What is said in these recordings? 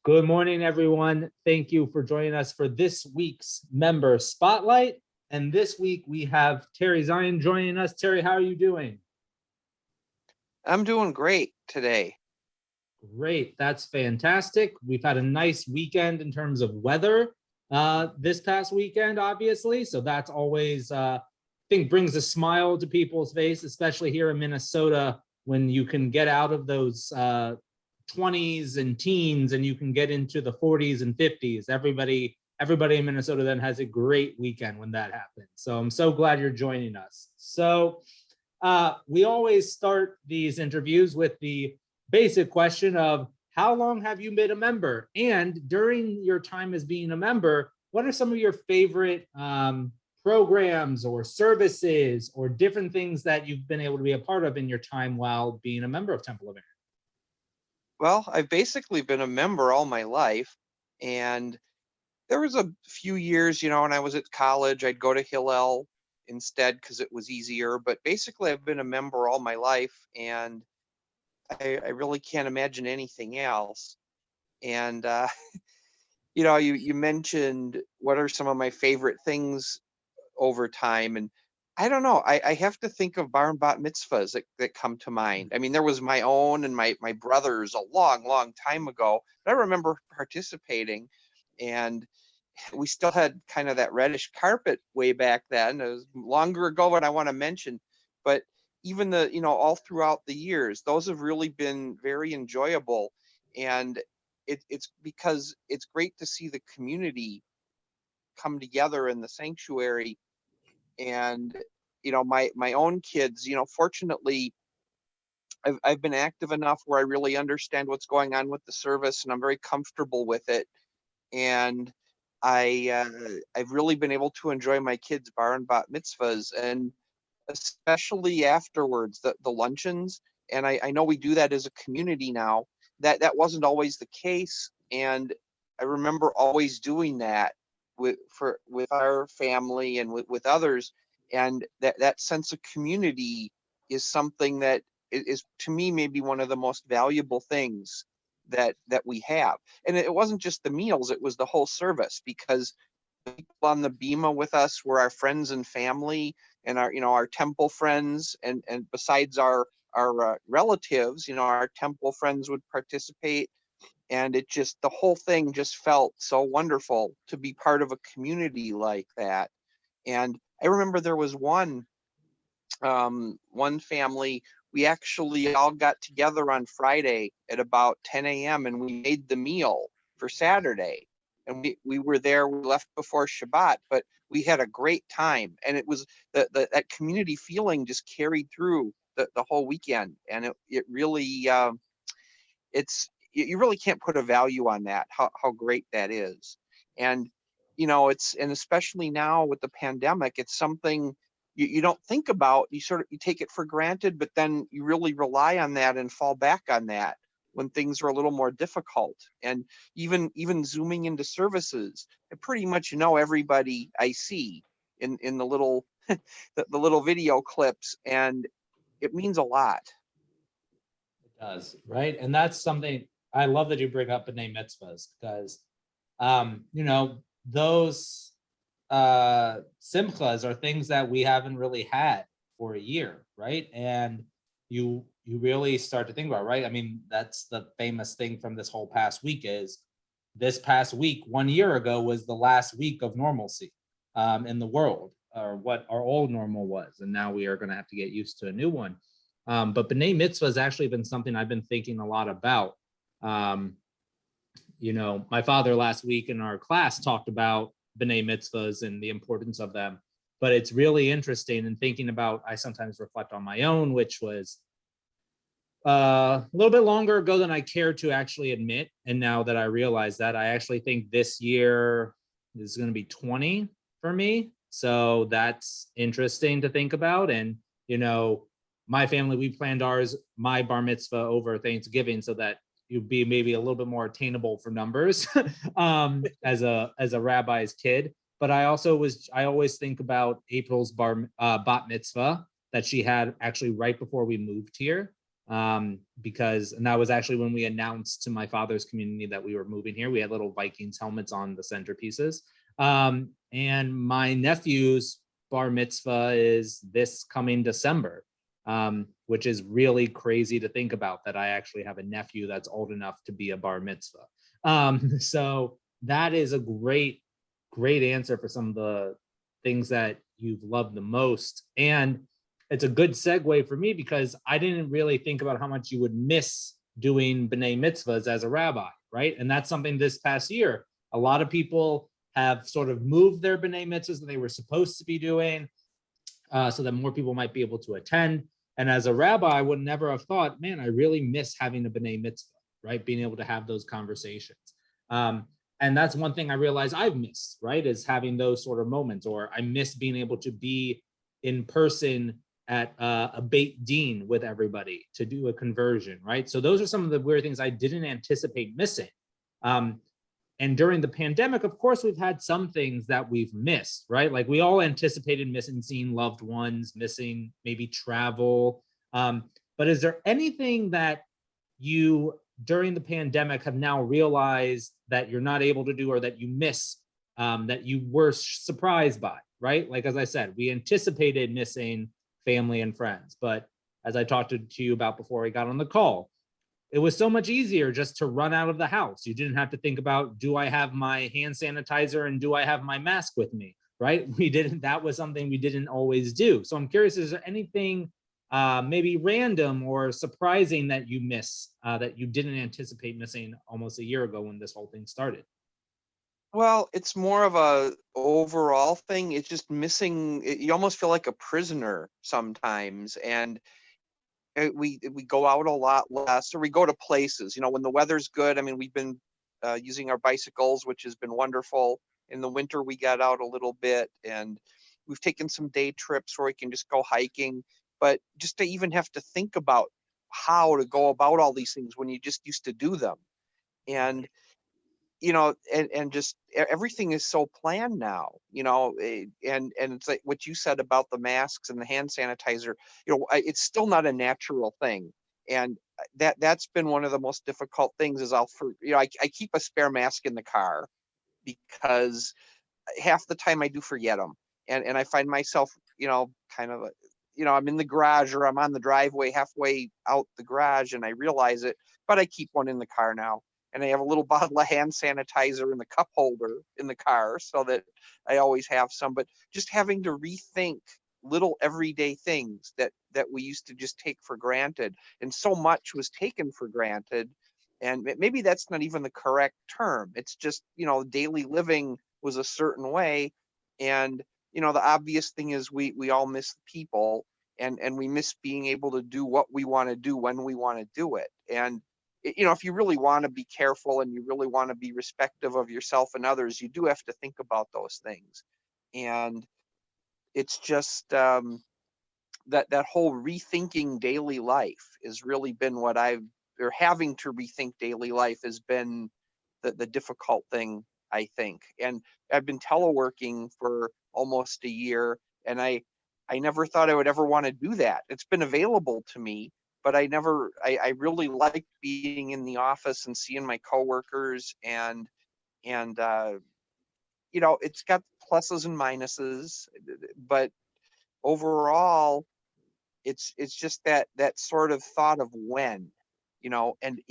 Good morning, everyone. Thank you for joining us for this week's Member Spotlight. And this week we have Terry Zien joining us. Terry, how are you doing? I'm doing great today. Great. That's fantastic. We've had a nice weekend in terms of weather this past weekend, obviously. So that's always, I think, brings a smile to people's face, especially here in Minnesota, when you can get out of those 20s and teens and you can get into the 40s and 50s. Everybody in Minnesota then has a great weekend when that happens. So I'm so glad you're joining us. So we always start these interviews with the basic question of how long have you been a member? And during your time as being a member, what are some of your favorite programs or services or different things that you've been able to be a part of in your time while being a member of Temple of Aaron? Well, I've basically been a member all my life, and there was a few years, when I was at college, I'd go to Hillel instead because it was easier. But basically, I've been a member all my life, and I really can't imagine anything else. And you mentioned what are some of my favorite things over time, and I don't know. I have to think of bar and bat mitzvahs that come to mind. I mean, there was my own and my brother's a long, long time ago, but I remember participating, and we still had kind of that reddish carpet way back then. It was longer ago than I want to mention, but even all throughout the years, those have really been very enjoyable, and it's because it's great to see the community come together in the sanctuary. And my own kids, fortunately, I've been active enough where I really understand what's going on with the service, and I'm very comfortable with it. And I've really been able to enjoy my kids' bar and bat mitzvahs, and especially afterwards, the luncheons. And I know we do that as a community now. That wasn't always the case, and I remember always doing that with our family and with others. And that sense of community is something that is to me maybe one of the most valuable things that we have. And it wasn't just the meals, it was the whole service, because people on the bima with us were our friends and family, and our temple friends, and besides our relatives, our temple friends would participate. And it just, the whole thing just felt so wonderful to be part of a community like that. And I remember there was one family, we actually all got together on Friday at about 10 a.m. and we made the meal for Saturday. And we were there, we left before Shabbat, but we had a great time. And it was that community feeling just carried through the whole weekend. And it really, you really can't put a value on that, how great that is. And, and especially now with the pandemic, it's something you don't think about. You take it for granted, but then you really rely on that and fall back on that when things are a little more difficult. And even zooming into services, I pretty much know everybody I see in the little the little video clips, and it means a lot. It does, right? And that's something I love that you bring up B'nai Mitzvahs, because those simchas are things that we haven't really had for a year, right? And you really start to think about, right? I mean, that's the famous thing from this whole past week is this past week, 1 year ago, was the last week of normalcy in the world, or what our old normal was. And now we are going to have to get used to a new one. But B'nai Mitzvah has actually been something I've been thinking a lot about. My father last week in our class talked about B'nai Mitzvahs and the importance of them. But it's really interesting in thinking about, I sometimes reflect on my own, which was a little bit longer ago than I care to actually admit. And now that I realize that, I actually think this year is going to be 20 for me. So that's interesting to think about. And, my family, we planned my bar mitzvah over Thanksgiving so that you'd be maybe a little bit more attainable for numbers as a rabbi's kid. But I always think about April's bat mitzvah that she had actually right before we moved here. because, and that was actually when we announced to my father's community that we were moving here. We had little Vikings helmets on the centerpieces. And my nephew's bar mitzvah is this coming December, which is really crazy to think about, that I actually have a nephew that's old enough to be a bar mitzvah. So that is a great answer for some of the things that you've loved the most. And it's a good segue for me, because I didn't really think about how much you would miss doing b'nai mitzvahs as a rabbi, right? And that's something this past year, a lot of people have sort of moved their b'nai mitzvahs that they were supposed to be doing, so that more people might be able to attend. And as a rabbi, I would never have thought, man, I really miss having a b'nai mitzvah, right? Being able to have those conversations. And that's one thing I realize I've missed, right? Is having those sort of moments, or I miss being able to be in person at a Beit Din with everybody to do a conversion, right? So those are some of the weird things I didn't anticipate missing. And during the pandemic, of course, we've had some things that we've missed, right? Like we all anticipated missing seeing loved ones, missing maybe travel. But is there anything that you, during the pandemic, have now realized that you're not able to do, or that you miss, that you were surprised by, right? Like, as I said, we anticipated missing family and friends, but as I talked to you about before we got on the call, it was so much easier just to run out of the house. You didn't have to think about, do I have my hand sanitizer and do I have my mask with me, right? That was something we didn't always do. So I'm curious, is there anything maybe random or surprising that you miss, that you didn't anticipate missing almost a year ago when this whole thing started? Well, it's more of a overall thing. It's just missing. You almost feel like a prisoner sometimes, and we go out a lot less, or we go to places. When the weather's good. I mean, we've been using our bicycles, which has been wonderful. In the winter, we got out a little bit, and we've taken some day trips where we can just go hiking. But just to even have to think about how to go about all these things when you just used to do them, and and just everything is so planned now, and it's like what you said about the masks and the hand sanitizer. It's still not a natural thing, and that's been one of the most difficult things. Is I keep a spare mask in the car, because half the time I do forget them, and I find myself, kind of, I'm in the garage, or I'm on the driveway halfway out the garage, and I realize it, but I keep one in the car now. And I have a little bottle of hand sanitizer in the cup holder in the car, so that I always have some. But just having to rethink little everyday things that we used to just take for granted, and so much was taken for granted. And maybe that's not even the correct term. It's just, daily living was a certain way. And, the obvious thing is we all miss people, and we miss being able to do what we want to do when we want to do it. And if you really want to be careful and you really want to be respectful of yourself and others, you do have to think about those things. And it's just that whole rethinking daily life has really been or having to rethink daily life has been the difficult thing, I think. And I've been teleworking for almost a year, and I never thought I would ever want to do that. It's been available to me, but I really like being in the office and seeing my coworkers, and it's got pluses and minuses, but overall, it's just that sort of thought of when, and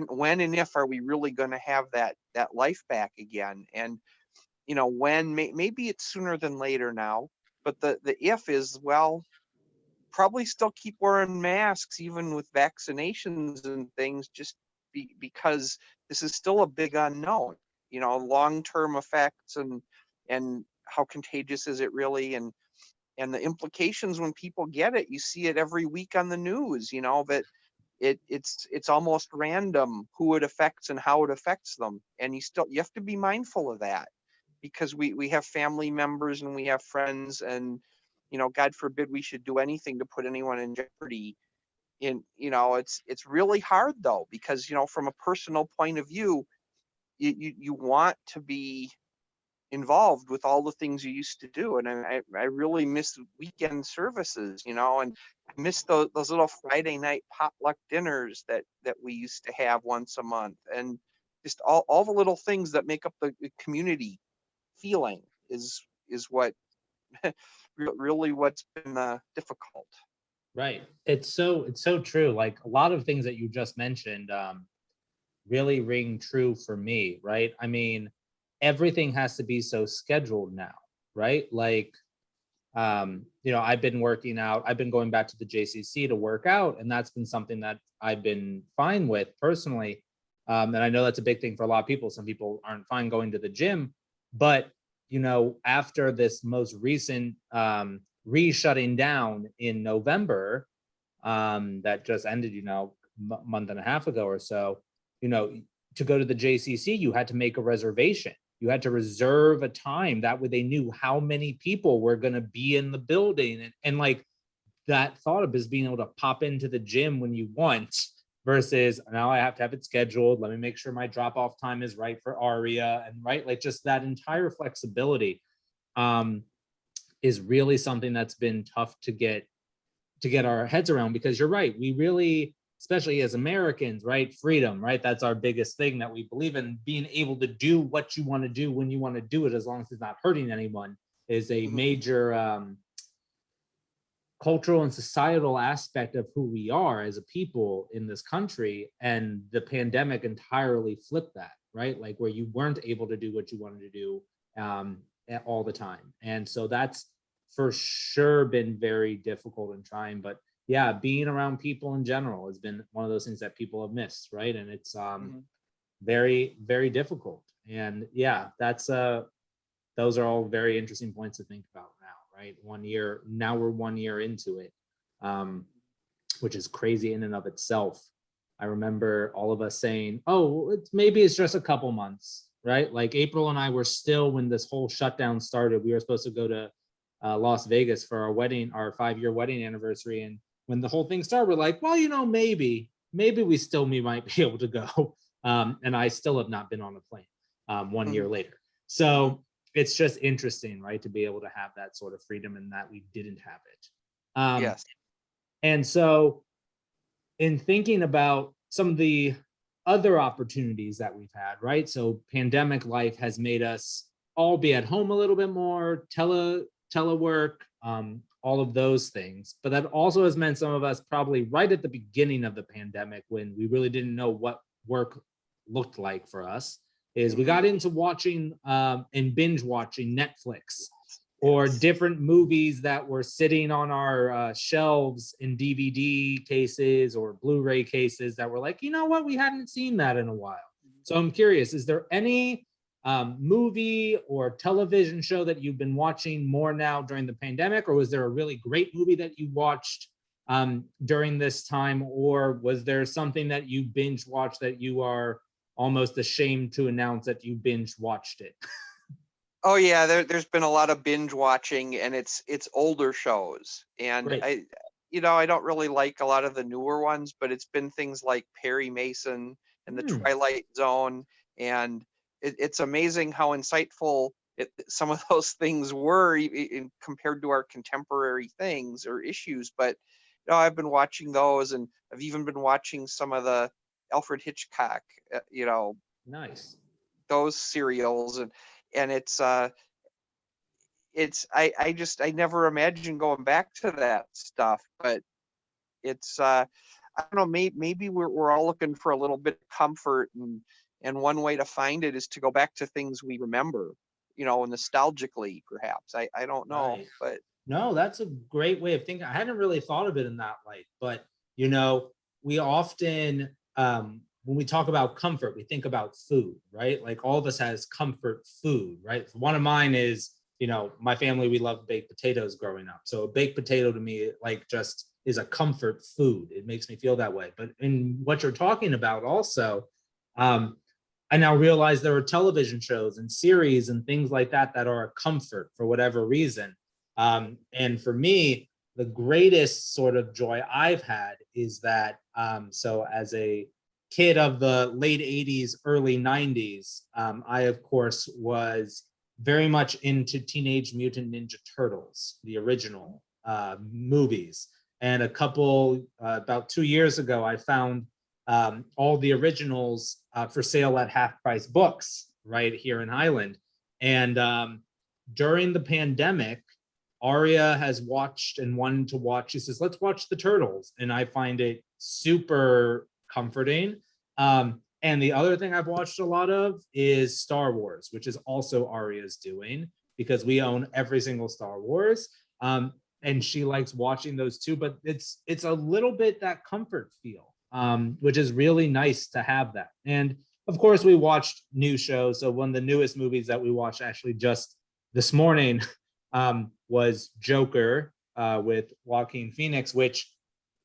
when and if are we really going to have that life back again? And when, maybe it's sooner than later now, but the if is, well, probably still keep wearing masks even with vaccinations and things, just because this is still a big unknown, long-term effects, and how contagious is it really, and the implications when people get it. You see it every week on the news, that it's almost random who it affects and how it affects them. And you have to be mindful of that, because we have family members and we have friends, and God forbid we should do anything to put anyone in jeopardy. It's really hard though, because from a personal point of view, you want to be involved with all the things you used to do. And I really miss weekend services, and I miss those little Friday night potluck dinners that we used to have once a month, and just all the little things that make up the community feeling is what really what's been difficult. Right. It's so true. Like a lot of things that you just mentioned really ring true for me, right? I mean, everything has to be so scheduled now, right? Like I've been working out, I've been going back to the JCC to work out, and that's been something that I've been fine with personally. And I know that's a big thing for a lot of people. Some people aren't fine going to the gym, but after this most recent re-shutting down in November, that just ended, month and a half ago or so, you know, to go to the JCC, you had to make a reservation. You had to reserve a time. That way they knew how many people were going to be in the building. And like that thought of is being able to pop into the gym when you want versus now I have to have it scheduled. Let me make sure my drop off time is right for Aria, and right, like just that entire flexibility is really something that's been tough to get our heads around, because you're right. We really, especially as Americans, right? Freedom, right? That's our biggest thing that we believe in. Being able to do what you want to do when you want to do it, as long as it's not hurting anyone, is a major cultural and societal aspect of who we are as a people in this country. And the pandemic entirely flipped that, right? Like where you weren't able to do what you wanted to do all the time. And so that's for sure been very difficult and trying. But yeah, being around people in general has been one of those things that people have missed, right? And it's very, very difficult. And yeah, that's those are all very interesting points to think about now, right? 1 year, now we're 1 year into it, which is crazy in and of itself. I remember all of us saying, oh, maybe it's just a couple months, right? Like April and I were still, when this whole shutdown started, we were supposed to go to Las Vegas for our wedding, our 5-year wedding anniversary. And when the whole thing started, we're like, well, maybe we might be able to go. And I still have not been on a plane 1 year later. So it's just interesting, right? To be able to have that sort of freedom and that we didn't have it. Yes. And so in thinking about some of the other opportunities that we've had, right? So pandemic life has made us all be at home a little bit more, telework, all of those things. But that also has meant some of us probably right at the beginning of the pandemic, when we really didn't know what work looked like for us, is we got into watching and binge watching Netflix or different movies that were sitting on our shelves in DVD cases or Blu-ray cases that were like, you know what, we hadn't seen that in a while. So I'm curious, is there any movie or television show that you've been watching more now during the pandemic, or was there a really great movie that you watched during this time, or was there something that you binge watched that you are almost ashamed to announce that you binge watched it? Oh yeah, there's been a lot of binge watching, and it's older shows, and Great. I don't really like a lot of the newer ones, but it's been things like Perry Mason and the Twilight Zone, and it's amazing how insightful some of those things were compared to our contemporary things or issues. But I've been watching those, and I've even been watching some of the Alfred Hitchcock, Nice. those serials, and I never imagined going back to that stuff, but it's I don't know, maybe we're all looking for a little bit of comfort, and one way to find it is to go back to things we remember, nostalgically perhaps. I don't know, Right. but No, that's a great way of thinking. I hadn't really thought of it in that light, but we often when we talk about comfort, we think about food, right? Like all of us has comfort food, right? One of mine is, my family, we love baked potatoes growing up. So a baked potato to me, like, just is a comfort food. It makes me feel that way. But in what you're talking about also, I now realize there are television shows and series and things like that that are a comfort for whatever reason. And for me, the greatest sort of joy I've had is that, so as a kid of the late 80s, early 90s, I, of course, was very much into Teenage Mutant Ninja Turtles, the original movies. And about 2 years ago, I found all the originals for sale at Half Price Books right here in Highland. And during the pandemic, Aria has watched and wanted to watch. She says, let's watch the Turtles. And I find it super comforting. And the other thing I've watched a lot of is Star Wars, which is also Aria's doing, because we own every single Star Wars. And she likes watching those too, but it's a little bit that comfort feel, which is really nice to have that. And of course, we watched new shows. So one of the newest movies that we watched actually just this morning was Joker with Joaquin Phoenix, which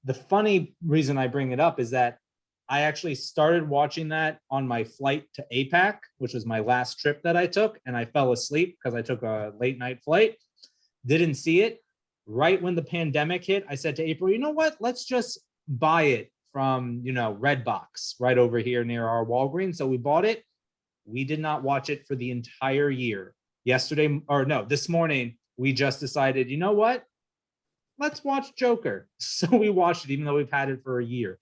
the funny reason I bring it up is that I actually started watching that on my flight to APAC, which was my last trip that I took, and I fell asleep because I took a late night flight, didn't see it. Right when the pandemic hit, I said to April, you know what, let's just buy it from, Redbox right over here near our Walgreens. So we bought it. We did not watch it for the entire year. This morning, we just decided, you know what? Let's watch Joker. So we watched it, even though we've had it for a year.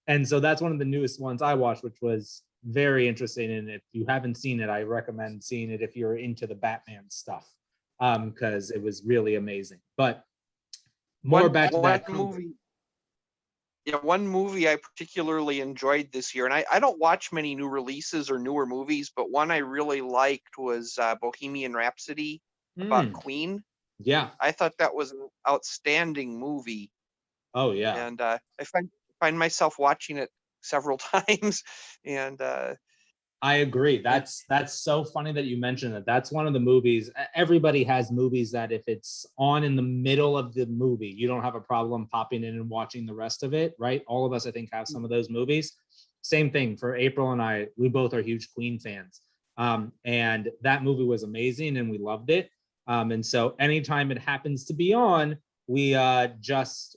And so that's one of the newest ones I watched, which was very interesting. And if you haven't seen it, I recommend seeing it if you're into the Batman stuff, because it was really amazing. But back to that movie. Yeah, one movie I particularly enjoyed this year, and I don't watch many new releases or newer movies, but one I really liked was Bohemian Rhapsody about Queen. Yeah. I thought that was an outstanding movie. Oh, yeah. And I find myself watching it several times. And I agree. That's so funny that you mentioned that. That's one of the movies. Everybody has movies that if it's on in the middle of the movie, you don't have a problem popping in and watching the rest of it, right? All of us, I think, have some of those movies. Same thing for April and I. We both are huge Queen fans. And that movie was amazing and we loved it. And so anytime it happens to be on, we'll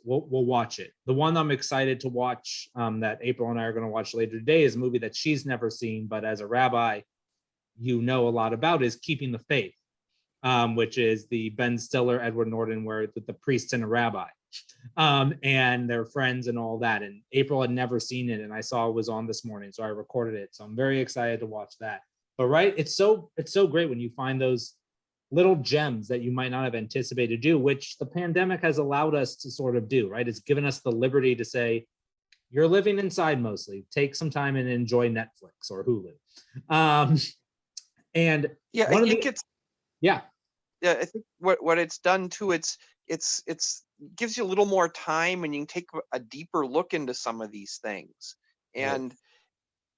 watch it. The one I'm excited to watch that April and I are going to watch later today is a movie that she's never seen, but as a rabbi, a lot about, is Keeping the Faith, which is the Ben Stiller, Edward Norton, where the priest and a rabbi, and they're friends and all that. And April had never seen it, and I saw it was on this morning, so I recorded it. So I'm very excited to watch that. But right, it's so great when you find those little gems that you might not have anticipated do, which the pandemic has allowed us to sort of do, right? It's given us the liberty to say, you're living inside mostly, take some time and enjoy Netflix or Hulu. And yeah, I think I think what it's done too, it's gives you a little more time and you can take a deeper look into some of these things and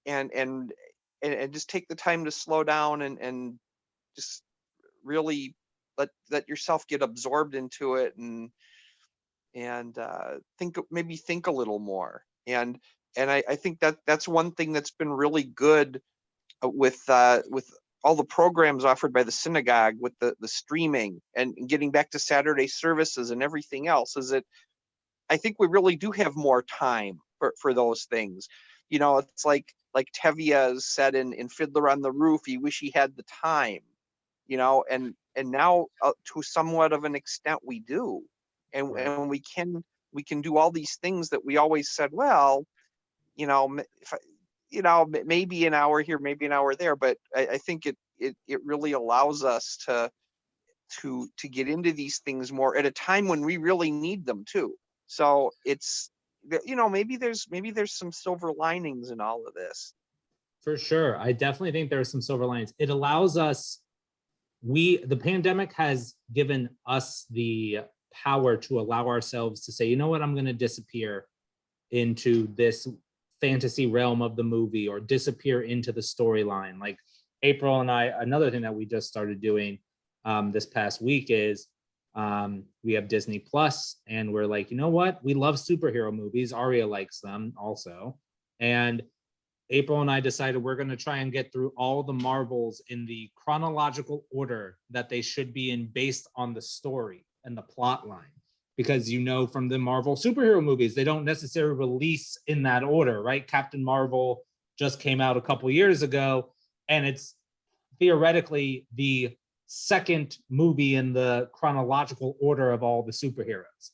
just take the time to slow down and just really let yourself get absorbed into it and think a little more. And I think that's one thing that's been really good with all the programs offered by the synagogue, with the streaming and getting back to Saturday services and everything else, is that I think we really do have more time for those things. It's like Tevye said in Fiddler on the Roof, he wish he had the time. And now to somewhat of an extent we do, and Right. and we can do all these things that we always said, well, maybe an hour here, maybe an hour there, but I think it really allows us to get into these things more at a time when we really need them too. So it's maybe there's some silver linings in all of this. For sure. I definitely think there are some silver linings. It allows us, the pandemic has given us the power to allow ourselves to say, you know what, I'm going to disappear into this fantasy realm of the movie or disappear into the storyline. Like April and I, another thing that we just started doing this past week is we have Disney Plus, and we're like, you know what, we love superhero movies. Aria likes them also. And April and I decided we're going to try and get through all the Marvels in the chronological order that they should be in, based on the story and the plot line. Because from the Marvel superhero movies, they don't necessarily release in that order, right? Captain Marvel just came out a couple years ago, and it's theoretically the second movie in the chronological order of all the superheroes.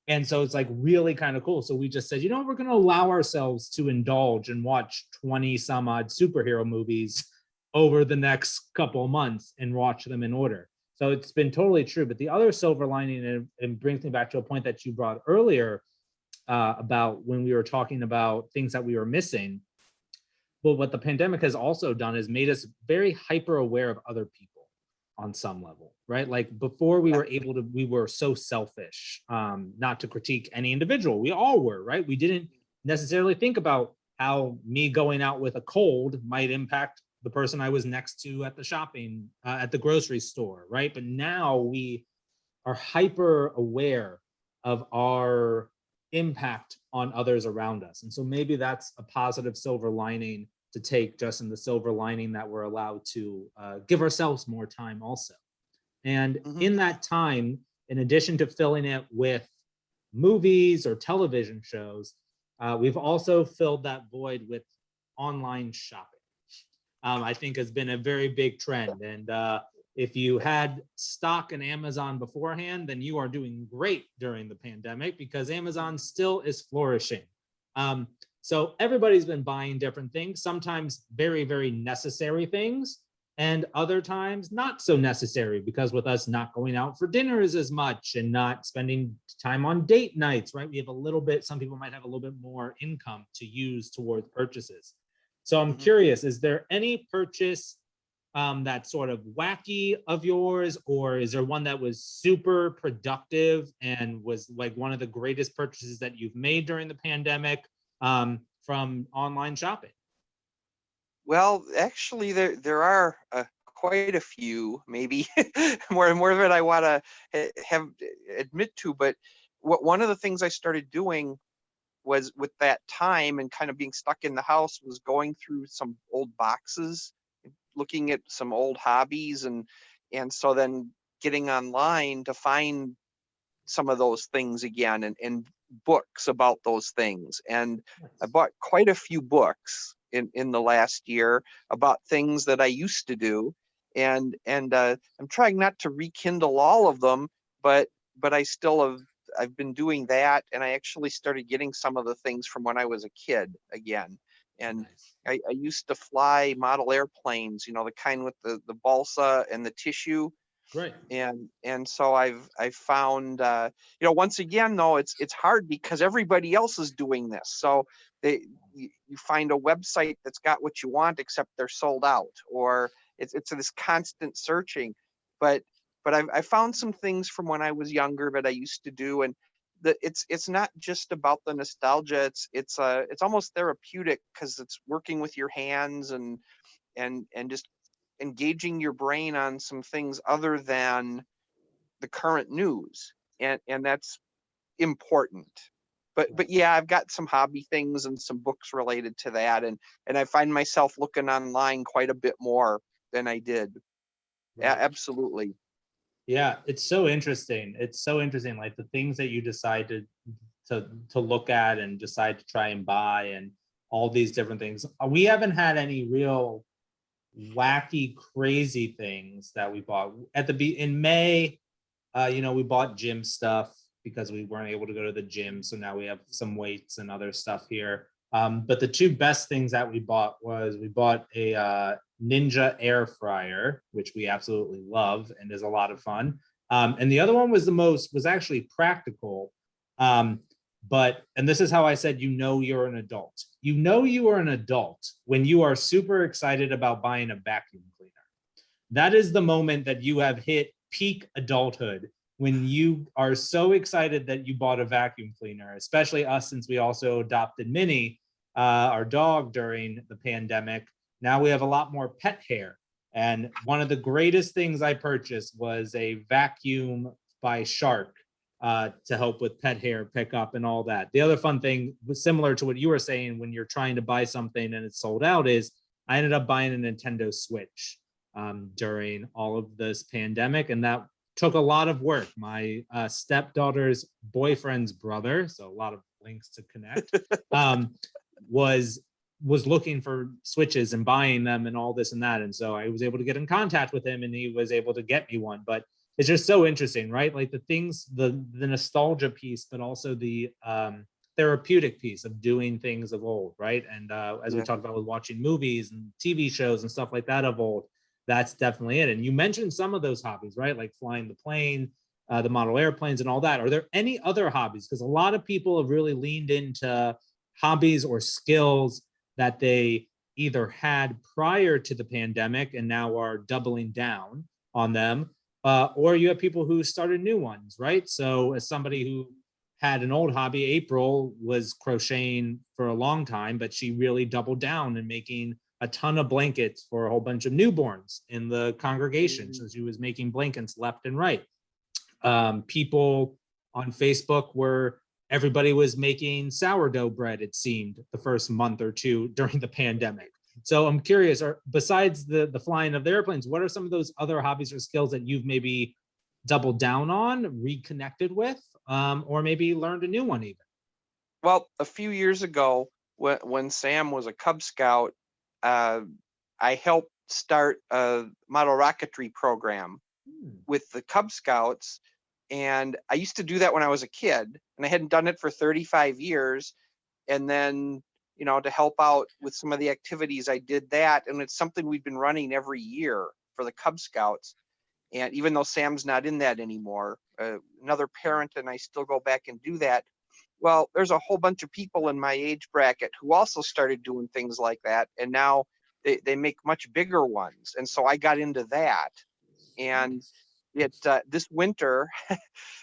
And so it's like really kind of cool. So we just said, you know, we're going to allow ourselves to indulge and watch 20 some odd superhero movies over the next couple of months and watch them in order. So it's been totally true. But the other silver lining, and brings me back to a point that you brought earlier about when we were talking about things that we were missing. But what the pandemic has also done is made us very hyper aware of other people on some level, right? Like before we were so selfish, not to critique any individual. We all were, right? We didn't necessarily think about how me going out with a cold might impact the person I was next to at the grocery store, right? But now we are hyper aware of our impact on others around us. And so maybe that's a positive silver lining to take, Justin, the silver lining that we're allowed to give ourselves more time also. And in that time, in addition to filling it with movies or television shows, we've also filled that void with online shopping. I think has been a very big trend. And if you had stock in Amazon beforehand, then you are doing great during the pandemic because Amazon still is flourishing. So everybody's been buying different things, sometimes very, very necessary things, and other times not so necessary because with us not going out for dinners as much and not spending time on date nights, right? We have a little bit, some people might have a little bit more income to use towards purchases. So I'm curious, is there any purchase that's sort of wacky of yours, or is there one that was super productive and was like one of the greatest purchases that you've made during the pandemic from online shopping? Well, actually, there are quite a few, maybe more than I want to have admit to. But one of the things I started doing was with that time and kind of being stuck in the house was going through some old boxes, looking at some old hobbies, and so then getting online to find some of those things again and books about those things. And I bought quite a few books in the last year about things that I used to do. And I'm trying not to rekindle all of them, but I've been doing that. And I actually started getting some of the things from when I was a kid again. And I used to fly model airplanes, you know, the kind with the balsa and the tissue. Great. And so I've found you know, once again though, it's hard because everybody else is doing this. So you find a website that's got what you want except they're sold out, or it's this constant searching. But I found some things from when I was younger that I used to do, and it's not just about the nostalgia. It's almost therapeutic because it's working with your hands and just engaging your brain on some things other than the current news, and that's important. But yeah, I've got some hobby things and some books related to that, and I find myself looking online quite a bit more than I did. Right. Absolutely. Yeah, it's so interesting. It's so interesting, like the things that you decide to look at and decide to try and buy and all these different things. We haven't had any real wacky, crazy things that we bought in May. You know, we bought gym stuff because we weren't able to go to the gym, so now we have some weights and other stuff here. But the two best things that we bought a Ninja air fryer, which we absolutely love and is a lot of fun. And the other one was actually practical. And this is how I said, you know, you're an adult. You know, you are an adult when you are super excited about buying a vacuum cleaner. That is the moment that you have hit peak adulthood, when you are so excited that you bought a vacuum cleaner, especially us, since we also adopted Minnie, our dog, during the pandemic. Now we have a lot more pet hair. And one of the greatest things I purchased was a vacuum by Shark to help with pet hair pickup and all that. The other fun thing was similar to what you were saying when you're trying to buy something and it's sold out is I ended up buying a Nintendo Switch during all of this pandemic. And that took a lot of work. My stepdaughter's boyfriend's brother, so a lot of links to connect, was was looking for switches and buying them and all this and that. And so I was able to get in contact with him and he was able to get me one. But it's just so interesting, right? Like the things, the nostalgia piece, but also the therapeutic piece of doing things of old, right? And as we Yeah. talked about with watching movies and TV shows and stuff like that of old, that's definitely it. And you mentioned some of those hobbies, right? Like flying the plane, the model airplanes and all that. Are there any other hobbies? Because a lot of people have really leaned into hobbies or skills that they either had prior to the pandemic and now are doubling down on them, or you have people who started new ones, right? So as somebody who had an old hobby, April was crocheting for a long time, but she really doubled down in making a ton of blankets for a whole bunch of newborns in the congregation. So she was making blankets left and right. People on Facebook were, everybody was making sourdough bread, it seemed, the first month or two during the pandemic. So I'm curious, besides the flying of the airplanes, what are some of those other hobbies or skills that you've maybe doubled down on, reconnected with, or maybe learned a new one even? Well, a few years ago, when Sam was a Cub Scout, I helped start a model rocketry program with the Cub Scouts. And I used to do that when I was a kid, and I hadn't done it for 35 years. And then, to help out with some of the activities, I did that. And it's something we've been running every year for the Cub Scouts. And even though Sam's not in that anymore, another parent and I still go back and do that. Well, there's a whole bunch of people in my age bracket who also started doing things like that. And now they make much bigger ones. And so I got into that. And this winter,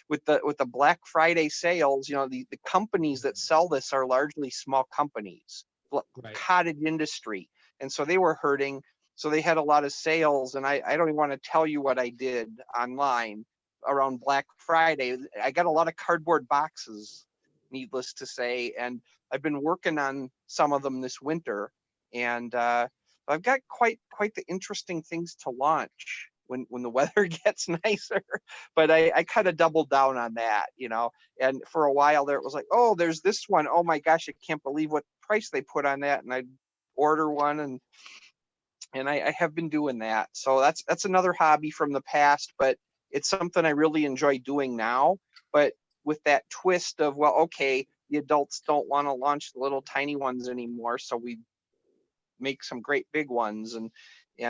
with the Black Friday sales, the companies that sell this are largely small companies, Right. cottage industry. And so they were hurting. So they had a lot of sales. And I don't even want to tell you what I did online around Black Friday. I got a lot of cardboard boxes, needless to say. And I've been working on some of them this winter. And I've got quite the interesting things to launch when the weather gets nicer. But I kind of doubled down on that, and for a while there it was like, oh, there's this one. Oh my gosh, I can't believe what price they put on that. And I'd order one, and I have been doing that. So that's another hobby from the past, but it's something I really enjoy doing now. But with that twist of, well, okay, the adults don't want to launch the little tiny ones anymore, so we make some great big ones, and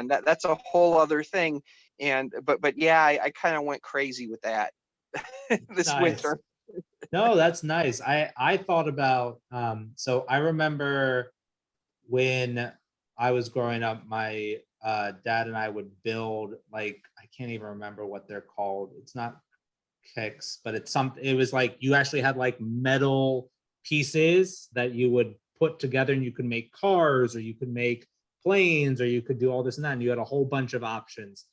that's a whole other thing. And but yeah, I kind of went crazy with that this Nice. winter. No, that's nice. I thought about, so I remember when I was growing up, my dad and I would build, like, I can't even remember what they're called. It's not kicks, but it was like you actually had like metal pieces that you would put together and you could make cars or you could make planes or you could do all this and that. And you had a whole bunch of options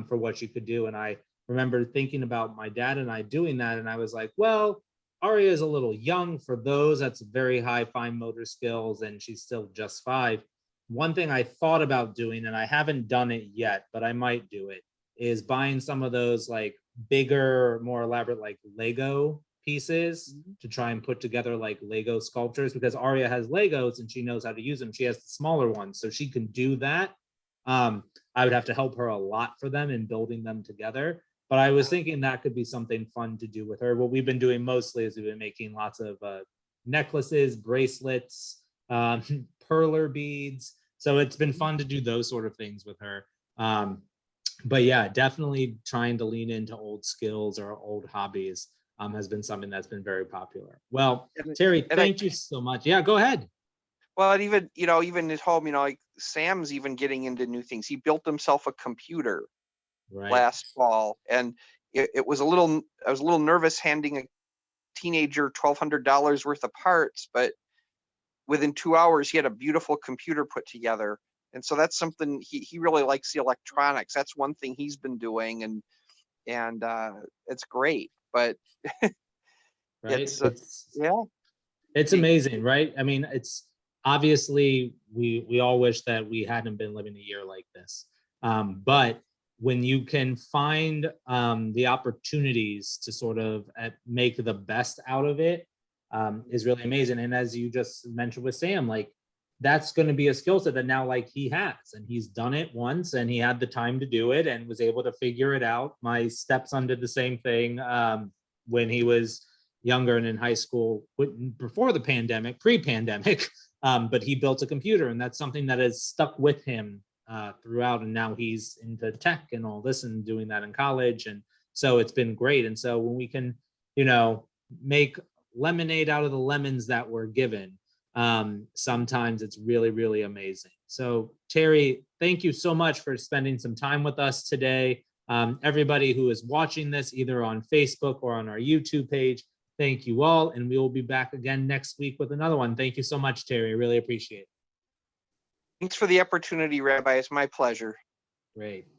for what you could do. And I remember thinking about my dad and I doing that. And I was like, well, Aria is a little young for those. That's very high fine motor skills and she's still just 5. One thing I thought about doing, and I haven't done it yet, but I might do it, is buying some of those like bigger, more elaborate like Lego pieces to try and put together like Lego sculptures, because Aria has Legos and she knows how to use them. She has the smaller ones, so she can do that. I would have to help her a lot for them in building them together. But I was thinking that could be something fun to do with her. What we've been doing mostly is we've been making lots of necklaces, bracelets, perler beads. So it's been fun to do those sort of things with her. But yeah, definitely trying to lean into old skills or old hobbies has been something that's been very popular. Well, Terry, thank you so much. Yeah, go ahead. Well, and even at home, like Sam's even getting into new things. He built himself a computer last fall, and I was a little nervous handing a teenager $1,200 worth of parts, but within 2 hours he had a beautiful computer put together. And so that's something he really likes, the electronics. That's one thing he's been doing, and it's great. But Right. It's amazing, right? I mean, it's obviously we all wish that we hadn't been living a year like this. But when you can find the opportunities to sort of make the best out of it, is really amazing. And as you just mentioned with Sam, like that's going to be a skill set that now like he has, and he's done it once and he had the time to do it and was able to figure it out. My stepson did the same thing when he was younger and in high school before the pandemic, pre-pandemic, but he built a computer, and that's something that has stuck with him throughout. And now he's into tech and all this and doing that in college. And so it's been great. And so when we can, make lemonade out of the lemons that we're given, sometimes it's really, really amazing. So Terry, thank you so much for spending some time with us today. Everybody who is watching this either on Facebook or on our YouTube page, thank you all. And we will be back again next week with another one. Thank you so much, Terry. I really appreciate it. Thanks for the opportunity, Rabbi. It's my pleasure. Great.